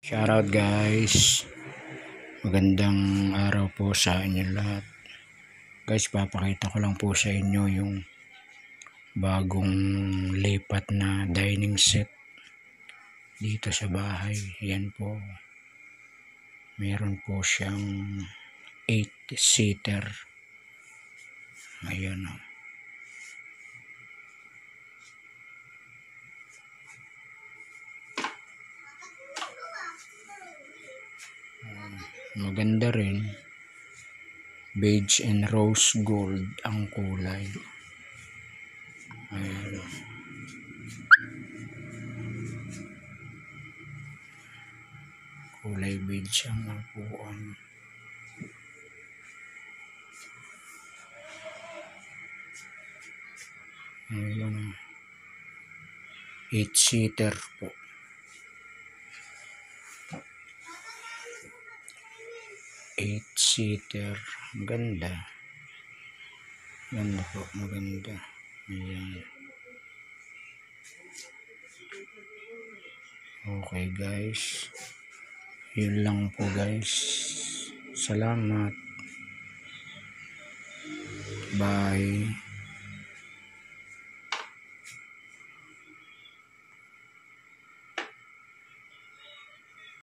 Shoutout guys, magandang araw po sa inyo lahat. Guys, papakita ko lang po sa inyo yung bagong lipat na dining set dito sa bahay. Yan po, meron po siyang 8-seater. Ayan o. Maganda rin, beige and rose gold ang kulay. Ayan. Kulay beige ang upuan. Ayan. 8-seater po. 8-seater. Maganda. Ganda po. Maganda. Ayan. Okay guys. Yun lang po guys. Salamat. Bye.